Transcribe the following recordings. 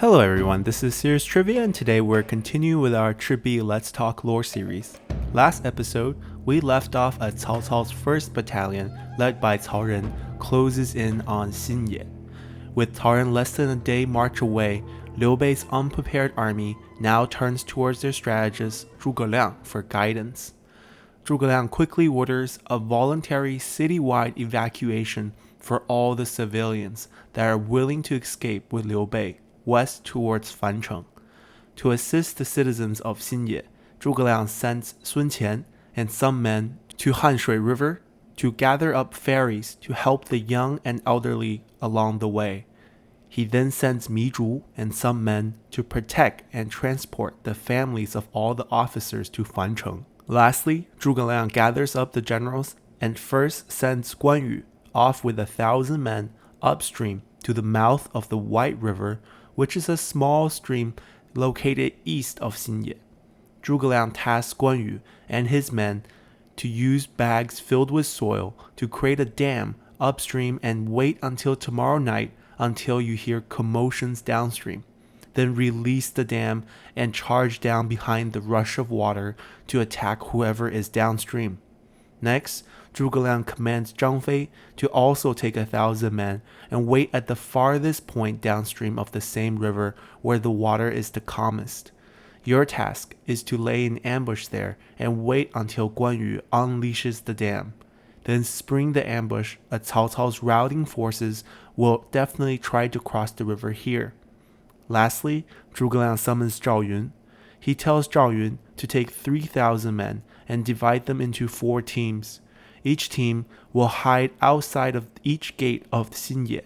Hello everyone, this is Serious Trivia and today we're continuing with our ChiBi Let's Talk Lore series. Last episode, we left off at Cao Cao's first battalion, led by Cao Ren, closes in on Xinye. With Cao Ren less than a day march away, Liu Bei's unprepared army now turns towards their strategist Zhuge Liang for guidance. Zhuge Liang quickly orders a voluntary citywide evacuation for all the civilians that are willing to escape with Liu Bei, west towards Fancheng. To assist the citizens of Xinye, Zhuge Liang sends Sun Qian and some men to Hanshui River to gather up ferries to help the young and elderly along the way. He then sends Mi Zhu and some men to protect and transport the families of all the officers to Fancheng. Lastly, Zhuge Liang gathers up the generals and first sends Guan Yu off with 1,000 men upstream to the mouth of the White River, which is a small stream located east of Xinye. Zhuge Liang tasks Guan Yu and his men to use bags filled with soil to create a dam upstream and wait until tomorrow night until you hear commotions downstream. Then release the dam and charge down behind the rush of water to attack whoever is downstream. Next, Zhuge Liang commands Zhang Fei to also take 1,000 men and wait at the farthest point downstream of the same river where the water is the calmest. Your task is to lay an ambush there and wait until Guan Yu unleashes the dam. Then spring the ambush as Cao Cao's routing forces will definitely try to cross the river here. Lastly, Zhuge Liang summons Zhao Yun. He tells Zhao Yun to take 3,000 men and divide them into 4 teams. Each team will hide outside of each gate of Xinye.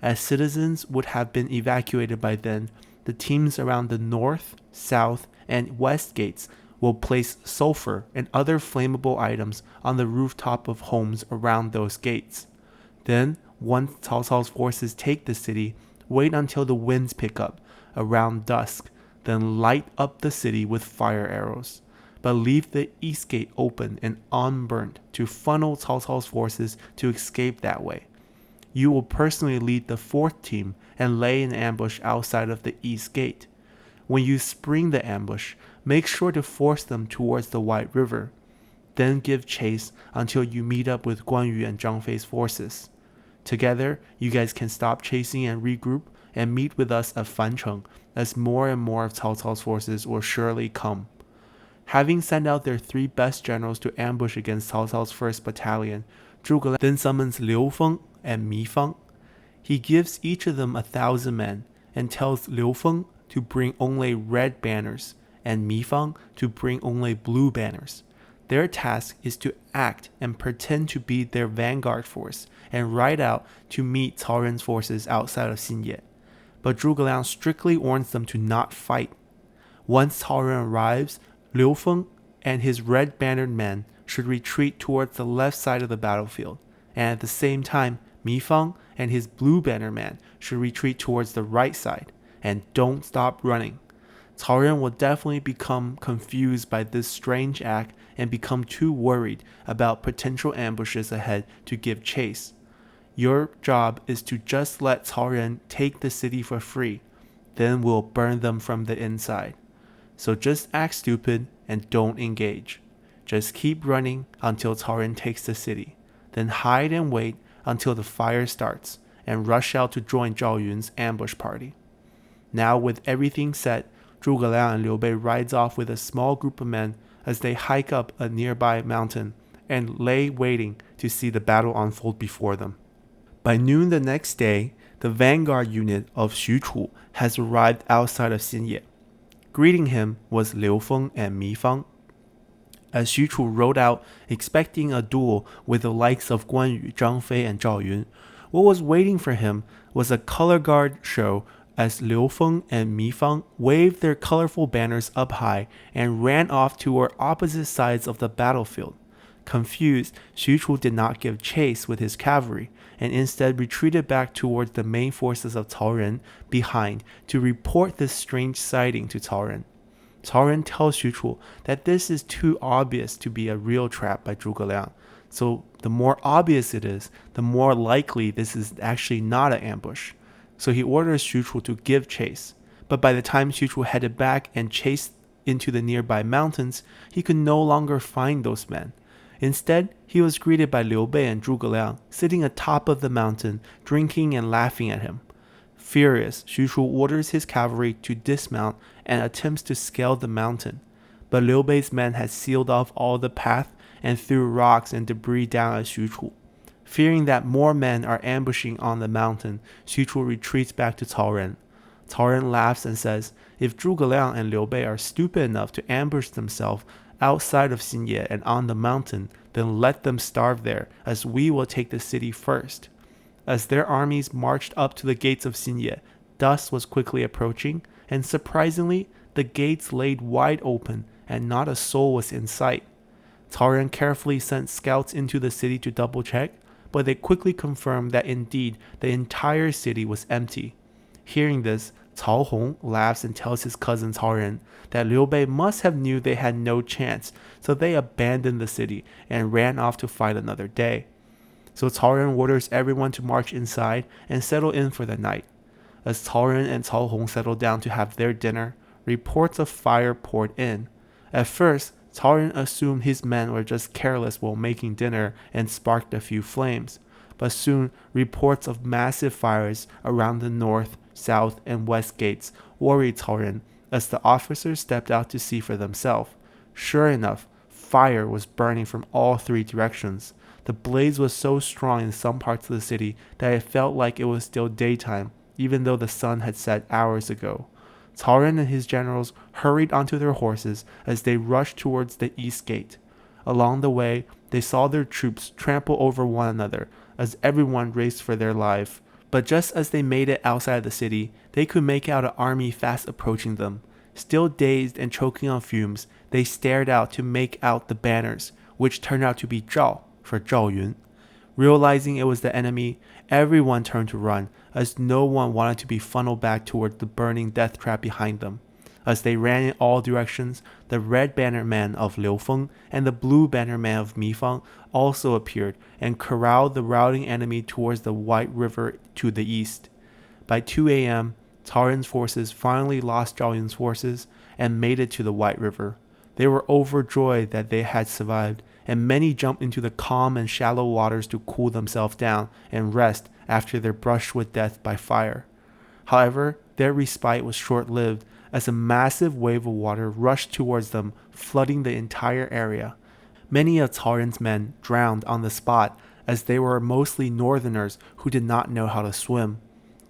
As citizens would have been evacuated by then, the teams around the north, south, and west gates will place sulfur and other flammable items on the rooftop of homes around those gates. Then, once Cao Cao's forces take the city, wait until the winds pick up around dusk, then light up the city with fire arrows. But leave the east gate open and unburnt to funnel Cao Cao's forces to escape that way. You will personally lead the 4th team and lay an ambush outside of the east gate. When you spring the ambush, make sure to force them towards the White River. Then give chase until you meet up with Guan Yu and Zhang Fei's forces. Together, you guys can stop chasing and regroup and meet with us at Fancheng, as more and more of Cao Cao's forces will surely come. Having sent out their 3 best generals to ambush against Cao Cao's first battalion, Zhuge Liang then summons Liu Feng and Mi Fang. He gives each of them 1,000 men and tells Liu Feng to bring only red banners and Mi Fang to bring only blue banners. Their task is to act and pretend to be their vanguard force and ride out to meet Cao Ren's forces outside of Xinye. But Zhuge Liang strictly warns them to not fight. Once Cao Ren arrives, Liu Feng and his red-bannered men should retreat towards the left side of the battlefield, and at the same time, Mi Fang and his blue-banner man should retreat towards the right side, and don't stop running. Cao Ren will definitely become confused by this strange act and become too worried about potential ambushes ahead to give chase. Your job is to just let Cao Ren take the city for free, then we'll burn them from the inside. So just act stupid and don't engage. Just keep running until Cao Ren takes the city. Then hide and wait until the fire starts and rush out to join Zhao Yun's ambush party. Now with everything set, Zhuge Liang and Liu Bei rides off with a small group of men as they hike up a nearby mountain and lay waiting to see the battle unfold before them. By noon the next day, the vanguard unit of Xu Chu has arrived outside of Xinye. Greeting him was Liu Feng and Mi Fang. As Xu Chu rode out expecting a duel with the likes of Guan Yu, Zhang Fei, and Zhao Yun, what was waiting for him was a color guard show as Liu Feng and Mi Fang waved their colorful banners up high and ran off toward opposite sides of the battlefield. Confused, Xu Chu did not give chase with his cavalry, and instead retreated back towards the main forces of Cao Ren behind to report this strange sighting to Cao Ren. Cao Ren tells Xu Chu that this is too obvious to be a real trap by Zhuge Liang, so the more obvious it is, the more likely this is actually not an ambush. So he orders Xu Chu to give chase. But by the time Xu Chu headed back and chased into the nearby mountains, he could no longer find those men. Instead, he was greeted by Liu Bei and Zhuge Liang, sitting atop of the mountain, drinking and laughing at him. Furious, Xu Chu orders his cavalry to dismount and attempts to scale the mountain. But Liu Bei's men had sealed off all the path and threw rocks and debris down at Xu Chu. Fearing that more men are ambushing on the mountain, Xu Chu retreats back to Cao Ren. Cao Ren laughs and says, if Zhuge Liang and Liu Bei are stupid enough to ambush themselves outside of Xinye and on the mountain, then let them starve there, as we will take the city first. As their armies marched up to the gates of Xinye, dusk was quickly approaching, and surprisingly, the gates laid wide open, and not a soul was in sight. Cao Ren carefully sent scouts into the city to double-check, but they quickly confirmed that indeed the entire city was empty. Hearing this, Cao Hong laughs and tells his cousin Cao Ren that Liu Bei must have knew they had no chance, so they abandoned the city and ran off to fight another day. So Cao Ren orders everyone to march inside and settle in for the night. As Cao Ren and Cao Hong settled down to have their dinner, reports of fire poured in. At first, Cao Ren assumed his men were just careless while making dinner and sparked a few flames, but soon reports of massive fires around the north, south, and west gates worried Cao Ren as the officers stepped out to see for themselves. Sure enough, fire was burning from all three directions. The blaze was so strong in some parts of the city that it felt like it was still daytime, even though the sun had set hours ago. Cao Ren and his generals hurried onto their horses as they rushed towards the east gate. Along the way, they saw their troops trample over one another as everyone raced for their life. But just as they made it outside the city, they could make out an army fast approaching them. Still dazed and choking on fumes, they stared out to make out the banners, which turned out to be Zhao for Zhao Yun. Realizing it was the enemy, everyone turned to run, as no one wanted to be funneled back toward the burning death trap behind them. As they ran in all directions, the red banner man of Liu Feng and the blue banner man of Mi Fang also appeared and corralled the routing enemy towards the White River to the east. By 2 a.m., Cao Ren's forces finally lost Zhao Yun's forces and made it to the White River. They were overjoyed that they had survived, and many jumped into the calm and shallow waters to cool themselves down and rest after their brush with death by fire. However, their respite was short-lived, as a massive wave of water rushed towards them, flooding the entire area. Many of Cao Ren's men drowned on the spot, as they were mostly northerners who did not know how to swim.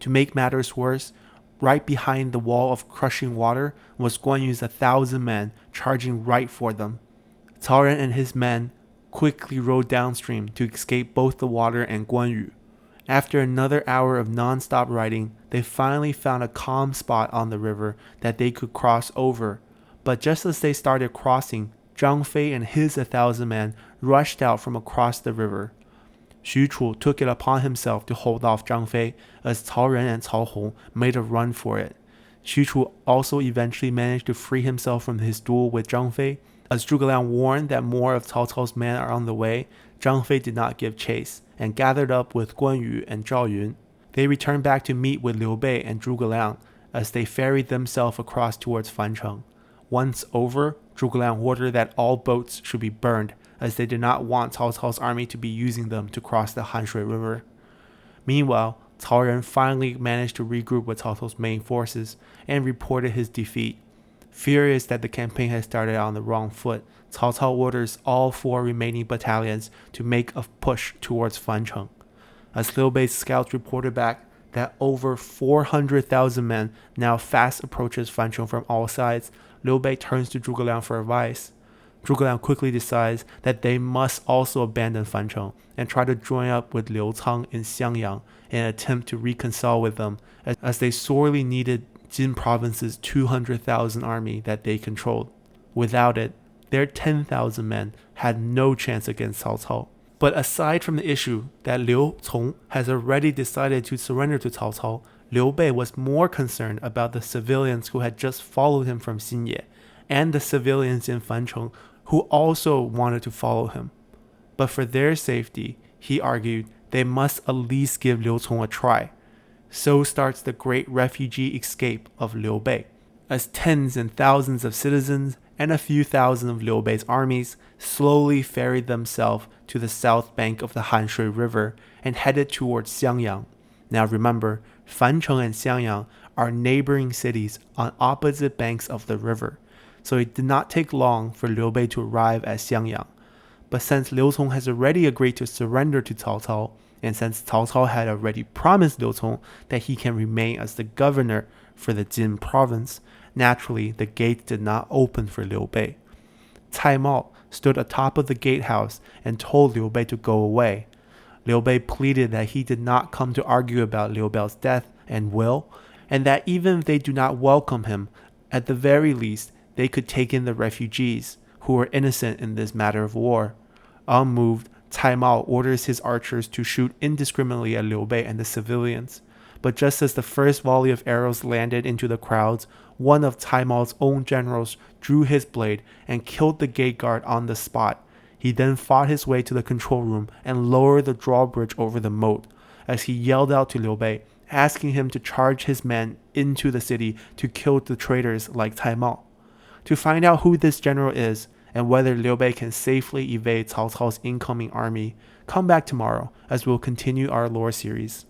To make matters worse, right behind the wall of crushing water was Guan Yu's 1,000 men charging right for them. Cao Ren and his men quickly rowed downstream to escape both the water and Guan Yu. After another hour of non-stop riding, they finally found a calm spot on the river that they could cross over. But just as they started crossing, Zhang Fei and his 1,000 men rushed out from across the river. Xu Chu took it upon himself to hold off Zhang Fei, as Cao Ren and Cao Hong made a run for it. Xu Chu also eventually managed to free himself from his duel with Zhang Fei. As Zhuge Liang warned that more of Cao Cao's men are on the way, Zhang Fei did not give chase, and gathered up with Guan Yu and Zhao Yun. They returned back to meet with Liu Bei and Zhuge Liang as they ferried themselves across towards Fancheng. Once over, Zhuge Liang ordered that all boats should be burned, as they did not want Cao Cao's army to be using them to cross the Hanshui River. Meanwhile, Cao Ren finally managed to regroup with Cao Cao's main forces and reported his defeat. Furious that the campaign had started on the wrong foot, Cao Cao orders all 4 remaining battalions to make a push towards Fancheng. As Liu Bei's scouts reported back that over 400,000 men now fast approaches Fancheng from all sides, Liu Bei turns to Zhuge Liang for advice. Zhuge Liang quickly decides that they must also abandon Fancheng and try to join up with Liu Cang in Xiangyang in an attempt to reconcile with them, as they sorely needed Jin Province's 200,000 army that they controlled. Without it, their 10,000 men had no chance against Cao Cao. But aside from the issue that Liu Cong has already decided to surrender to Cao Cao, Liu Bei was more concerned about the civilians who had just followed him from Xinye, and the civilians in Fancheng who also wanted to follow him. But for their safety, he argued they must at least give Liu Cong a try. So starts the great refugee escape of Liu Bei, as tens and thousands of citizens and a few thousand of Liu Bei's armies slowly ferried themselves to the south bank of the Hanshui River and headed towards Xiangyang. Now remember, Fancheng and Xiangyang are neighboring cities on opposite banks of the river, so it did not take long for Liu Bei to arrive at Xiangyang. But since Liu Cong has already agreed to surrender to Cao Cao, and since Cao Cao had already promised Liu Cong that he can remain as the governor for the Jin province, naturally the gate did not open for Liu Bei. Cai Mao stood atop of the gatehouse and told Liu Bei to go away. Liu Bei pleaded that he did not come to argue about Liu Bei's death and will, and that even if they do not welcome him, at the very least they could take in the refugees, who were innocent in this matter of war. Unmoved, Cai Mao orders his archers to shoot indiscriminately at Liu Bei and the civilians. But just as the first volley of arrows landed into the crowds, one of Cai Mao's own generals drew his blade and killed the gate guard on the spot. He then fought his way to the control room and lowered the drawbridge over the moat, as he yelled out to Liu Bei, asking him to charge his men into the city to kill the traitors like Cai Mao. To find out who this general is, and whether Liu Bei can safely evade Cao Cao's incoming army, come back tomorrow as we'll continue our lore series.